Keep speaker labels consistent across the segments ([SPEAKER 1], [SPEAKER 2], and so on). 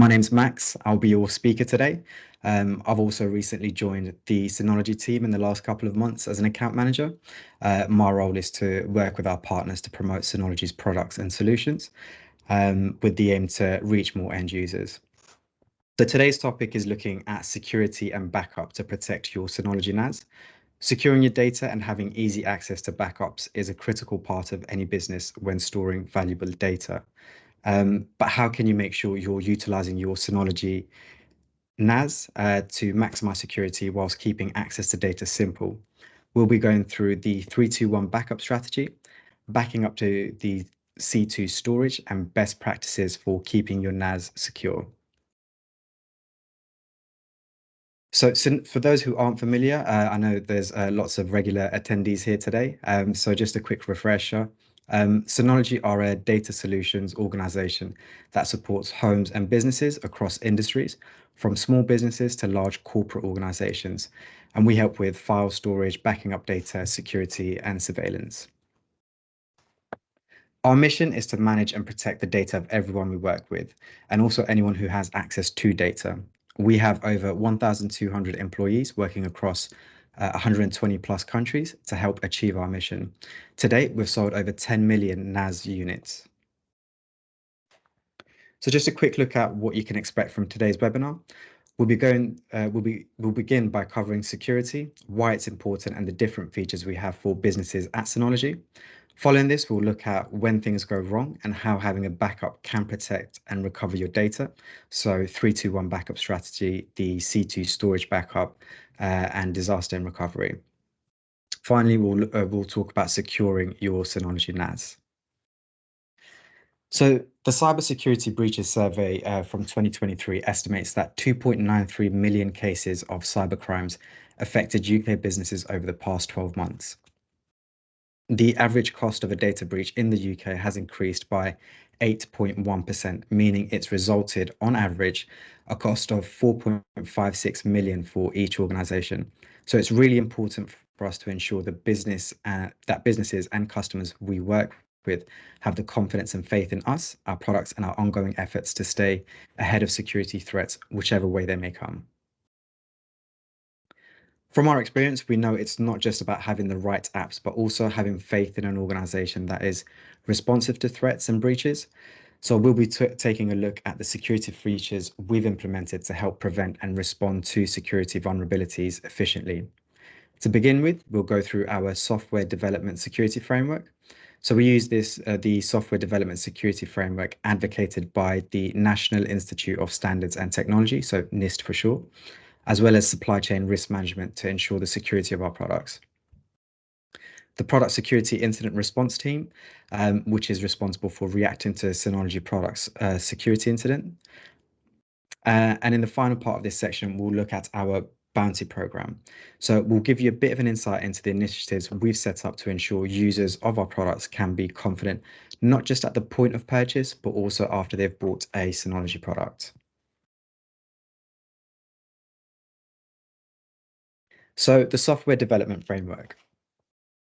[SPEAKER 1] My name's Max. I'll be your speaker today. I've also recently joined the Synology team in the last couple of months as an account manager. My role is to work with our partners to promote Synology's products and solutions with the aim to reach more end users. So today's topic is looking at security and backup to protect your Synology NAS. Securing your data and having easy access to backups is a critical part of any business when storing valuable data. But how can you make sure you're utilizing your Synology NAS to maximize security whilst keeping access to data simple? We'll be going through the 3-2-1 backup strategy, backing up to the C2 storage, and best practices for keeping your NAS secure. So for those who aren't familiar, I know there's lots of regular attendees here today. So just a quick refresher. Synology are a data solutions organization that supports homes and businesses across industries, from small businesses to large corporate organizations. And we help with file storage, backing up data, security, and surveillance. Our mission is to manage and protect the data of everyone we work with, and also anyone who has access to data. We have over 1,200 employees working across 120 plus countries to help achieve our mission. To date, we've sold over 10 million NAS units. So just a quick look at what you can expect from today's webinar. We'll begin by covering security, why it's important, and the different features we have for businesses at Synology. Following this, we'll look at when things go wrong and how having a backup can protect and recover your data. So 3-2-1 backup strategy, the C2 storage backup, and disaster and recovery. Finally, we'll talk about securing your Synology NAS. So the Cybersecurity Breaches Survey from 2023 estimates that 2.93 million cases of cybercrimes affected UK businesses over the past 12 months. The average cost of a data breach in the UK has increased by 8.1%, meaning it's resulted on average a cost of 4.56 million for each organization. So it's really important for us to ensure that businesses and customers we work with have the confidence and faith in us, our products, and our ongoing efforts to stay ahead of security threats, whichever way they may come. From our experience, we know it's not just about having the right apps, but also having faith in an organization that is responsive to threats and breaches. So we'll be taking a look at the security features we've implemented to help prevent and respond to security vulnerabilities efficiently. To begin with, we'll go through our software development security framework. So we use the software development security framework advocated by the National Institute of Standards and Technology, so NIST for short, as well as supply chain risk management to ensure the security of our products. The product security incident response team, which is responsible for reacting to Synology products security incident. And in the final part of this section, we'll look at our bounty program. So we'll give you a bit of an insight into the initiatives we've set up to ensure users of our products can be confident, not just at the point of purchase, but also after they've bought a Synology product. So the software development framework.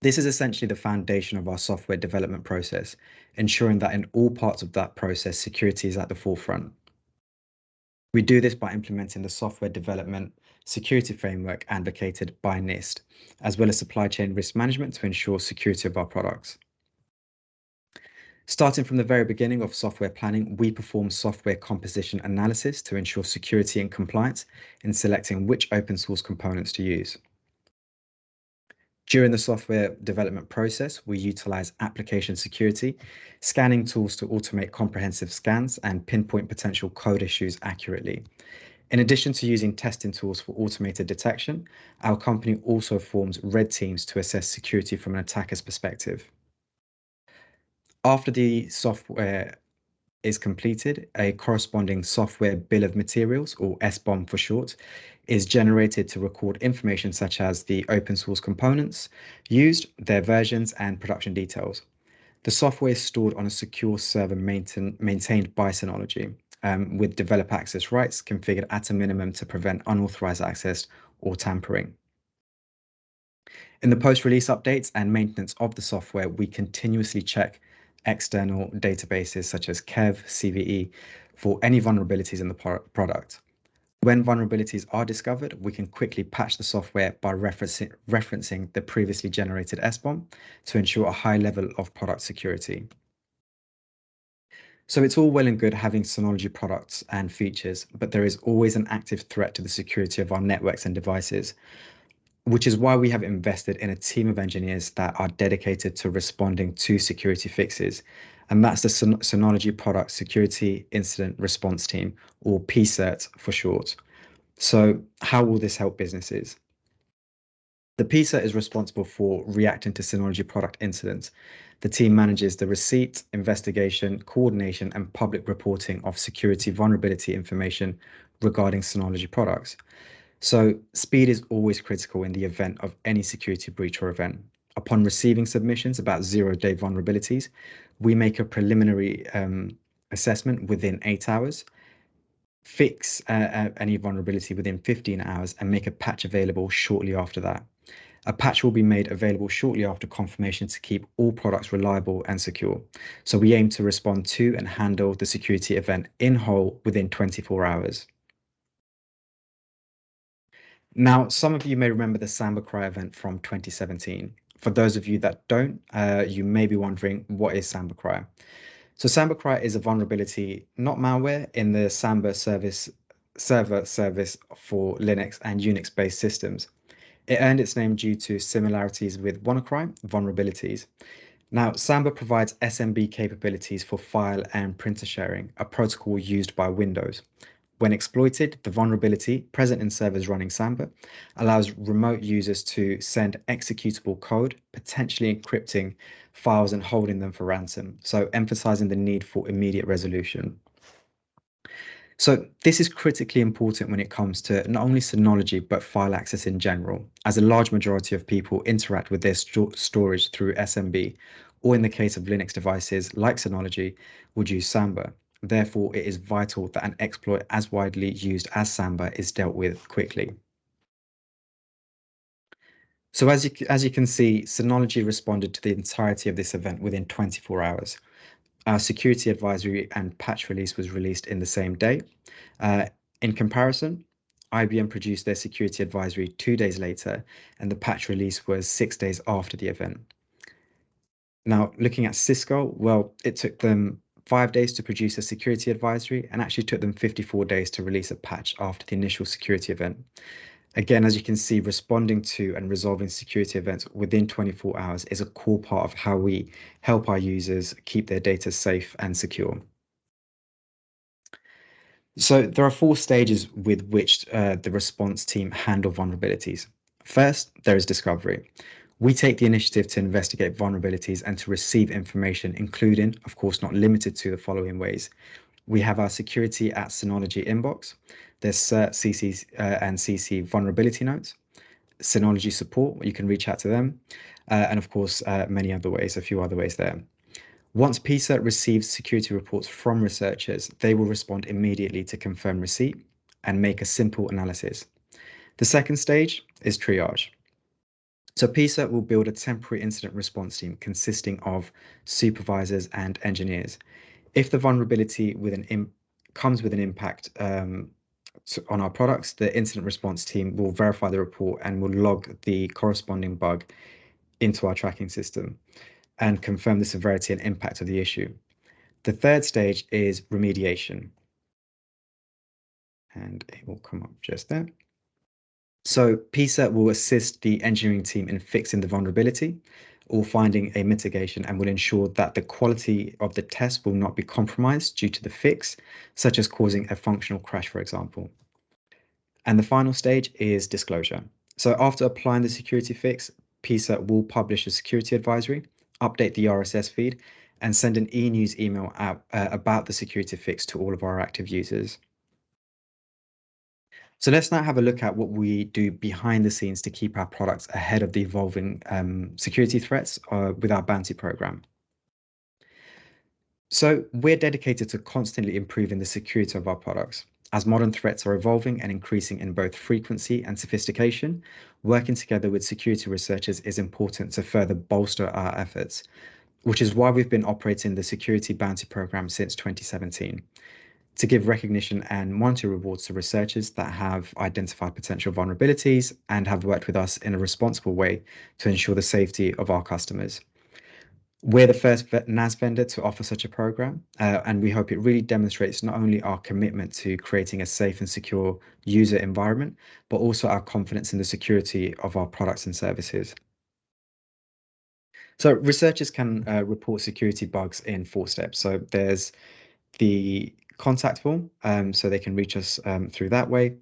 [SPEAKER 1] This is essentially the foundation of our software development process, ensuring that in all parts of that process, security is at the forefront. We do this by implementing the software development security framework advocated by NIST, as well as supply chain risk management to ensure security of our products. Starting from the very beginning of software planning, we perform software composition analysis to ensure security and compliance in selecting which open source components to use. During the software development process, we utilize application security, scanning tools to automate comprehensive scans and pinpoint potential code issues accurately. In addition to using testing tools for automated detection, our company also forms red teams to assess security from an attacker's perspective. After the software is completed, a corresponding software bill of materials, or SBOM for short, is generated to record information such as the open source components used, their versions, and production details. The software is stored on a secure server maintained by Synology, with developer access rights configured at a minimum to prevent unauthorized access or tampering. In the post-release updates and maintenance of the software, we continuously check external databases such as KEV, CVE, for any vulnerabilities in the product. When vulnerabilities are discovered, we can quickly patch the software by referencing the previously generated SBOM to ensure a high level of product security. So it's all well and good having Synology products and features, but there is always an active threat to the security of our networks and devices, which is why we have invested in a team of engineers that are dedicated to responding to security fixes. And that's the Synology Product Security Incident Response Team, or PSIRT for short. So how will this help businesses? The PSIRT is responsible for reacting to Synology product incidents. The team manages the receipt, investigation, coordination, and public reporting of security vulnerability information regarding Synology products. So speed is always critical in the event of any security breach or event. Upon receiving submissions about zero-day vulnerabilities, we make a preliminary assessment within 8 hours, fix any vulnerability within 15 hours, and make a patch available shortly after that. A patch will be made available shortly after confirmation to keep all products reliable and secure. So we aim to respond to and handle the security event in whole within 24 hours. Now, some of you may remember the Samba Cry event from 2017. For those of you that don't, you may be wondering, what is Samba Cry? So Samba Cry is a vulnerability, not malware, in the Samba server service for Linux and Unix-based systems. It earned its name due to similarities with WannaCry vulnerabilities. Now, Samba provides SMB capabilities for file and printer sharing, a protocol used by Windows. When exploited, the vulnerability present in servers running Samba allows remote users to send executable code, potentially encrypting files and holding them for ransom, so emphasizing the need for immediate resolution. So this is critically important when it comes to not only Synology, but file access in general, as a large majority of people interact with their storage through SMB, or in the case of Linux devices like Synology, would use Samba. Therefore, it is vital that an exploit as widely used as Samba is dealt with quickly. So as you can see, Synology responded to the entirety of this event within 24 hours. Our security advisory and patch release was released in the same day. Uh, in comparison, IBM produced their security advisory 2 days later, and the patch release was 6 days after the event. Now, looking at Cisco, well, it took them 5 days to produce a security advisory and actually took them 54 days to release a patch after the initial security event. Again, as you can see, responding to and resolving security events within 24 hours is a core part of how we help our users keep their data safe and secure. So there are 4 stages with which the response team handle vulnerabilities. First, there is discovery. We take the initiative to investigate vulnerabilities and to receive information, including, of course, not limited to the following ways. We have our security at Synology inbox. There's CERT, CC, and CC vulnerability notes. Synology support, you can reach out to them. And of course, many other ways, a few other ways there. Once PSIRT receives security reports from researchers, they will respond immediately to confirm receipt and make a simple analysis. The second stage is triage. So PSIRT will build a temporary incident response team consisting of supervisors and engineers. If the vulnerability comes with an impact on our products, the incident response team will verify the report and will log the corresponding bug into our tracking system and confirm the severity and impact of the issue. The third stage is remediation. And it will come up just there. So PSIRT will assist the engineering team in fixing the vulnerability or finding a mitigation and will ensure that the quality of the test will not be compromised due to the fix, such as causing a functional crash, for example. And the final stage is disclosure. So after applying the security fix, PSIRT will publish a security advisory, update the RSS feed, and send an e-news email out about the security fix to all of our active users. So let's now have a look at what we do behind the scenes to keep our products ahead of the evolving security threats with our bounty program. So we're dedicated to constantly improving the security of our products. As modern threats are evolving and increasing in both frequency and sophistication, working together with security researchers is important to further bolster our efforts. which is why we've been operating the Security Bounty Program since 2017 to give recognition and monetary rewards to researchers that have identified potential vulnerabilities and have worked with us in a responsible way to ensure the safety of our customers. We're the first NAS vendor to offer such a program, and we hope it really demonstrates not only our commitment to creating a safe and secure user environment, but also our confidence in the security of our products and services. So researchers can report security bugs in 4 steps. So there's the contact form, so they can reach us through that way,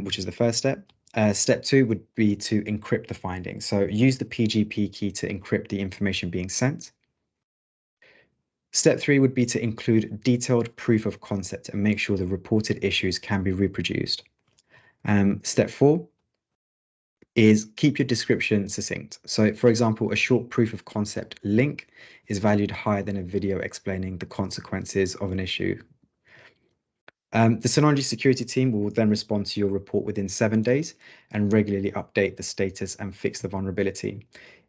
[SPEAKER 1] which is the first step. Step 2 would be to encrypt the findings. So use the PGP key to encrypt the information being sent. Step 3 would be to include detailed proof of concept and make sure the reported issues can be reproduced. Step 4 is keep your description succinct. So, for example, a short proof of concept link is valued higher than a video explaining the consequences of an issue. The Synology security team will then respond to your report within 7 days and regularly update the status and fix the vulnerability.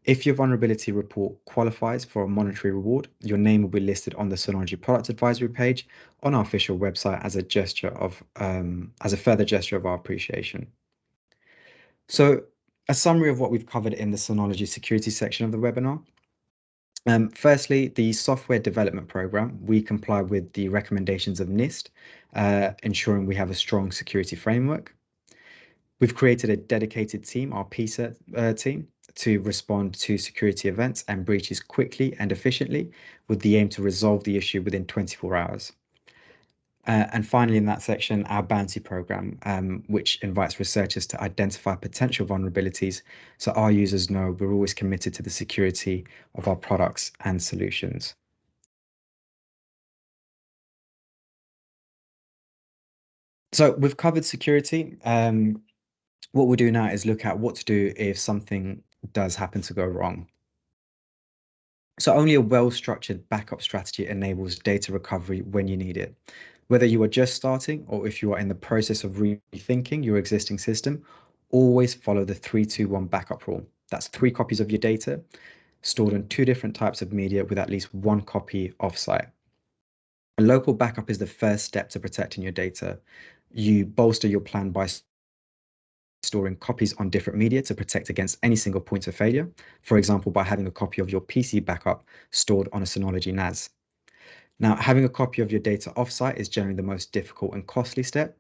[SPEAKER 1] If your vulnerability report qualifies for a monetary reward, your name will be listed on the Synology product advisory page on our official website as a further gesture of our appreciation. So, a summary of what we've covered in the Synology security section of the webinar. Firstly, the software development program, we comply with the recommendations of NIST, ensuring we have a strong security framework. We've created a dedicated team, our PISA team, to respond to security events and breaches quickly and efficiently, with the aim to resolve the issue within 24 hours. And finally, in that section, our bounty program, which invites researchers to identify potential vulnerabilities so our users know we're always committed to the security of our products and solutions. So we've covered security. What we'll do now is look at what to do if something does happen to go wrong. So only a well-structured backup strategy enables data recovery when you need it. Whether you are just starting or if you are in the process of rethinking your existing system, always follow the 3-2-1 backup rule. That's 3 copies of your data stored on 2 different types of media with at least 1 copy offsite. A local backup is the first step to protecting your data. You bolster your plan by storing copies on different media to protect against any single point of failure. For example, by having a copy of your PC backup stored on a Synology NAS. Now, having a copy of your data offsite is generally the most difficult and costly step.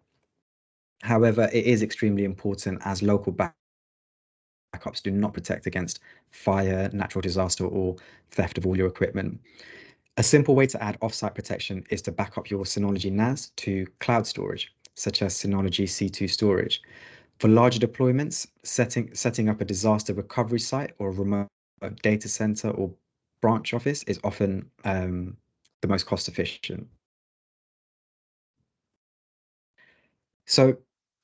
[SPEAKER 1] However, it is extremely important as local backups do not protect against fire, natural disaster, or theft of all your equipment. A simple way to add offsite protection is to back up your Synology NAS to cloud storage, such as Synology C2 storage. For larger deployments, setting up a disaster recovery site or a remote data center or branch office is often the most cost efficient. So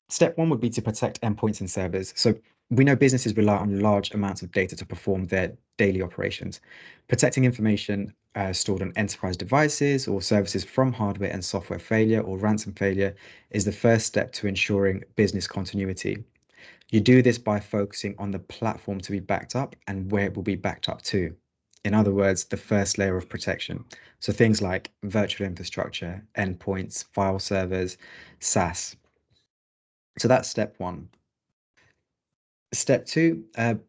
[SPEAKER 1] step 1 would be to protect endpoints and servers. So we know businesses rely on large amounts of data to perform their daily operations. Protecting information stored on enterprise devices or services from hardware and software failure or ransom failure is the first step to ensuring business continuity. You do this by focusing on the platform to be backed up and where it will be backed up to. In other words, the first layer of protection. So things like virtual infrastructure, endpoints, file servers, SaaS. So that's step 1. Step 2,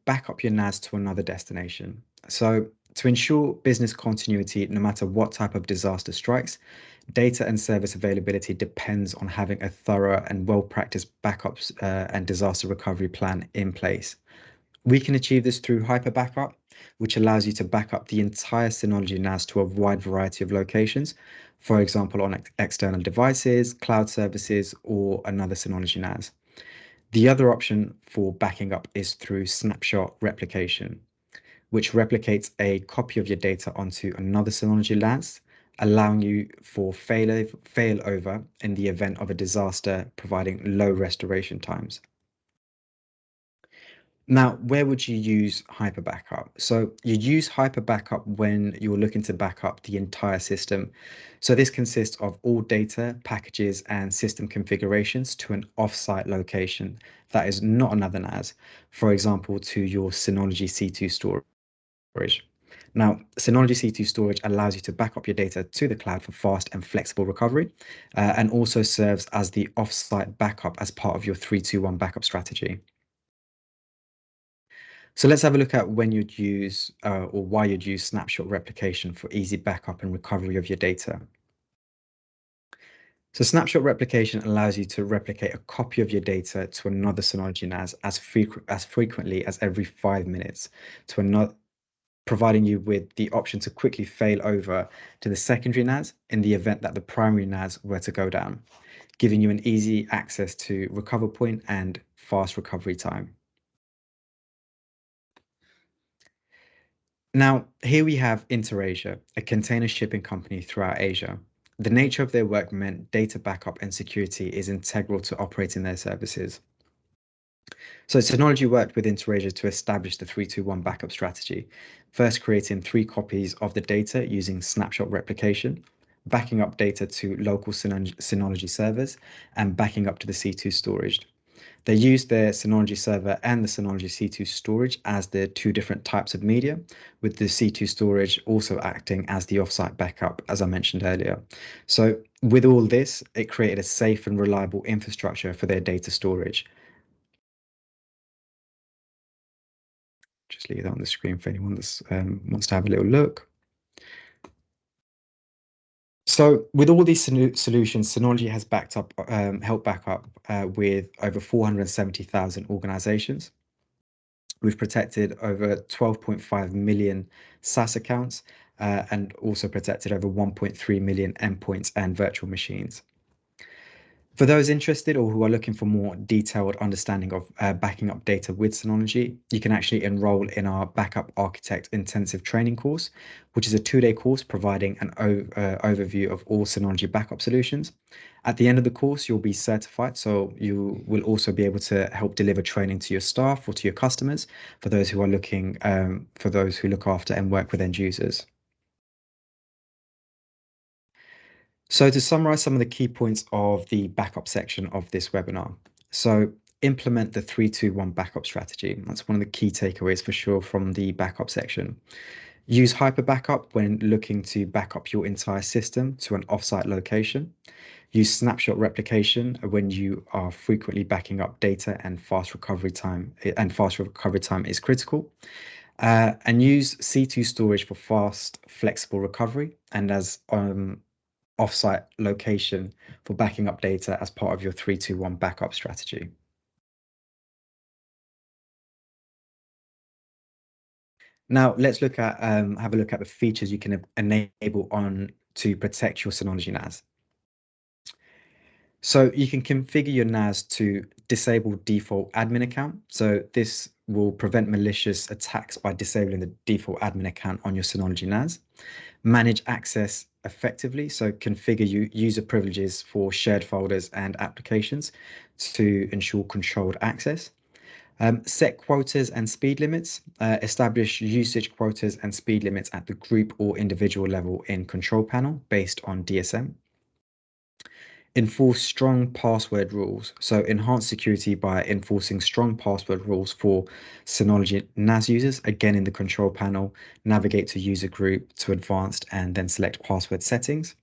[SPEAKER 1] back up your NAS to another destination. So to ensure business continuity, no matter what type of disaster strikes, data and service availability depends on having a thorough and well-practiced backups and disaster recovery plan in place. We can achieve this through Hyper Backup, which allows you to back up the entire Synology NAS to a wide variety of locations, for example, on external devices, cloud services, or another Synology NAS. The other option for backing up is through snapshot replication, which replicates a copy of your data onto another Synology NAS, allowing you for failover in the event of a disaster, providing low restoration times. Now, where would you use Hyper Backup? So you use Hyper Backup when you're looking to back up the entire system. So this consists of all data, packages, and system configurations to an offsite location that is not another NAS, for example, to your Synology C2 storage. Now, Synology C2 storage allows you to back up your data to the cloud for fast and flexible recovery, and also serves as the offsite backup as part of your 3-2-1 backup strategy. So let's have a look at when you'd use or why you'd use snapshot replication for easy backup and recovery of your data. So snapshot replication allows you to replicate a copy of your data to another Synology NAS as frequently as every 5 minutes to another, providing you with the option to quickly fail over to the secondary NAS in the event that the primary NAS were to go down, giving you an easy access to recover point and fast recovery time. Now, here we have InterAsia, a container shipping company throughout Asia. The nature of their work meant data backup and security is integral to operating their services. So Synology worked with InterAsia to establish the 3-2-1 backup strategy, first creating 3 copies of the data using snapshot replication, backing up data to local Synology servers, and backing up to the C2 storage. They used their Synology server and the Synology C2 storage as the 2 different types of media, with the C2 storage also acting as the offsite backup, as I mentioned earlier. So with all this, it created a safe and reliable infrastructure for their data storage. Just leave that on the screen for anyone that wants to have a little look. So with all these solutions, Synology has helped back up with over 470,000 organizations. We've protected over 12.5 million SaaS accounts and also protected over 1.3 million endpoints and virtual machines. For those interested or who are looking for more detailed understanding of backing up data with Synology, you can actually enroll in our Backup Architect Intensive Training course, which is a 2-day course providing an overview of all Synology backup solutions. At the end of the course, you'll be certified, so you will also be able to help deliver training to your staff or to your customers for those who are looking, for those who look after and work with end users. So to summarize some of the key points of the backup section of this webinar. So implement the 3-2-1 backup strategy. That's one of the key takeaways for sure from the backup section. Use hyper backup when looking to back up your entire system to an offsite location. Use snapshot replication when you are frequently backing up data and fast recovery time is critical. And use C2 storage for fast, flexible recovery and as offsite location for backing up data as part of your 3-2-1 backup strategy. Now let's have a look at the features you can enable on to protect your Synology NAS. So you can configure your NAS to disable default admin account. So this will prevent malicious attacks by disabling the default admin account on your Synology NAS. Manage access effectively, so configure user privileges for shared folders and applications to ensure controlled access. Set quotas and speed limits. Establish usage quotas and speed limits at the group or individual level in control panel based on DSM. Enforce strong password rules. So enhance security by enforcing strong password rules for Synology NAS users. Again, in the control panel, navigate to user group to advanced and then select password settings.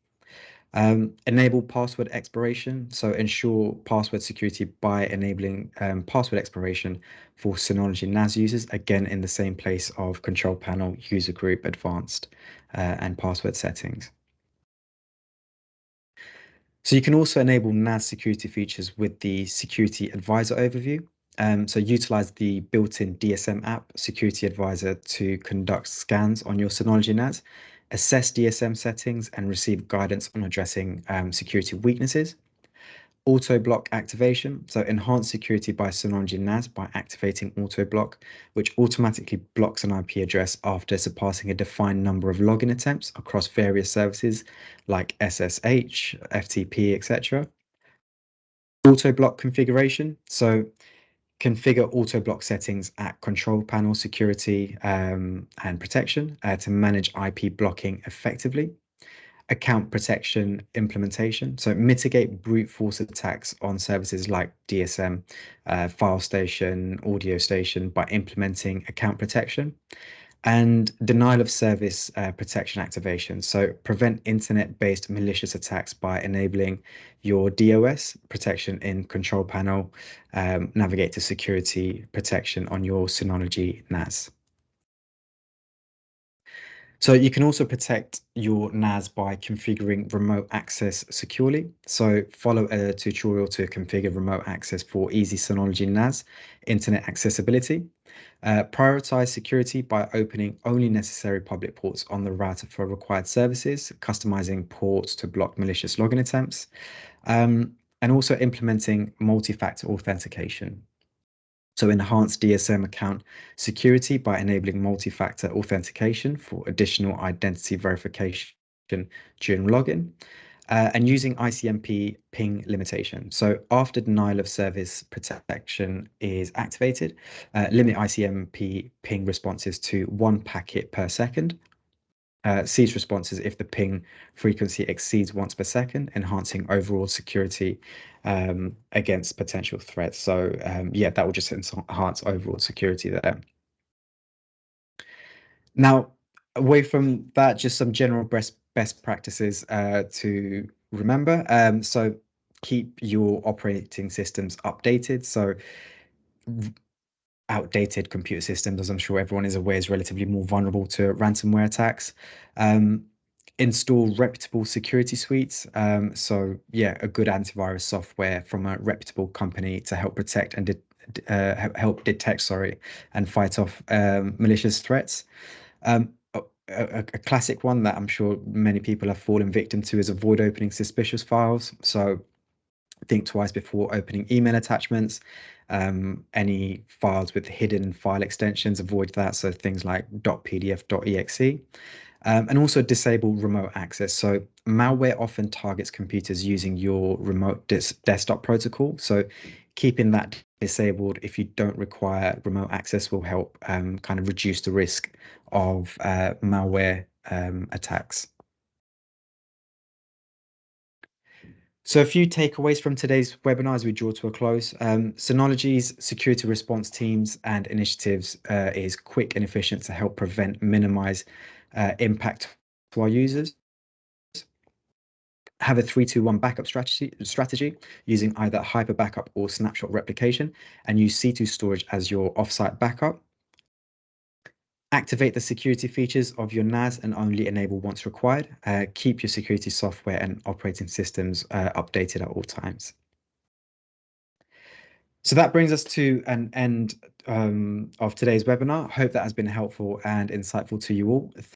[SPEAKER 1] Enable password expiration. So ensure password security by enabling password expiration for Synology NAS users. Again, in the same place of control panel, user group, advanced, and password settings. So you can also enable NAS security features with the Security Advisor overview. So utilize the built-in DSM app, Security Advisor, to conduct scans on your Synology NAS, assess DSM settings, and receive guidance on addressing security weaknesses. Auto block activation. So enhance security by Synology NAS by activating auto block, which automatically blocks an IP address after surpassing a defined number of login attempts across various services like SSH, FTP, etc. Auto block configuration. So configure auto block settings at control panel security and protection to manage IP blocking effectively. Account protection implementation. So mitigate brute force attacks on services like DSM, File Station, Audio Station by implementing account protection. And denial of service protection activation. So prevent internet-based malicious attacks by enabling your DOS protection in Control Panel, navigate to security protection on your Synology NAS. So you can also protect your NAS by configuring remote access securely. So follow a tutorial to configure remote access for easy Synology NAS internet accessibility. Prioritize security by opening only necessary public ports on the router for required services, customizing ports to block malicious login attempts, and also implementing multi-factor authentication. So enhance DSM account security by enabling multi-factor authentication for additional identity verification during login, and using ICMP ping limitation. So after denial of service protection is activated, limit ICMP ping responses to 1 packet per second. Cease responses if the ping frequency exceeds once per second, enhancing overall security against potential threats. So yeah, that will just enhance overall security there. Now, away from that, just some general best practices to remember. So keep your operating systems updated. So outdated computer systems, as I'm sure everyone is aware, is relatively more vulnerable to ransomware attacks. Um, Install reputable security suites. So yeah, a good antivirus software from a reputable company to help protect and help detect, sorry, and fight off malicious threats. A classic one that I'm sure many people have fallen victim to is avoid opening suspicious files. So think twice before opening email attachments. Any files with hidden file extensions, avoid that. So things like .pdf, .exe. And also disable remote access. So malware often targets computers using your remote desktop protocol. So keeping that disabled if you don't require remote access will help kind of reduce the risk of malware attacks. So a few takeaways from today's webinar as we draw to a close. Synology's security response teams and initiatives is quick and efficient to help prevent, minimize impact to our users. Have a 3-2-1 backup strategy using either hyper backup or snapshot replication, and use C2 storage as your offsite backup. Activate the security features of your NAS and only enable once required. Keep your security software and operating systems updated at all times. So that brings us to an end of today's webinar. Hope that has been helpful and insightful to you all.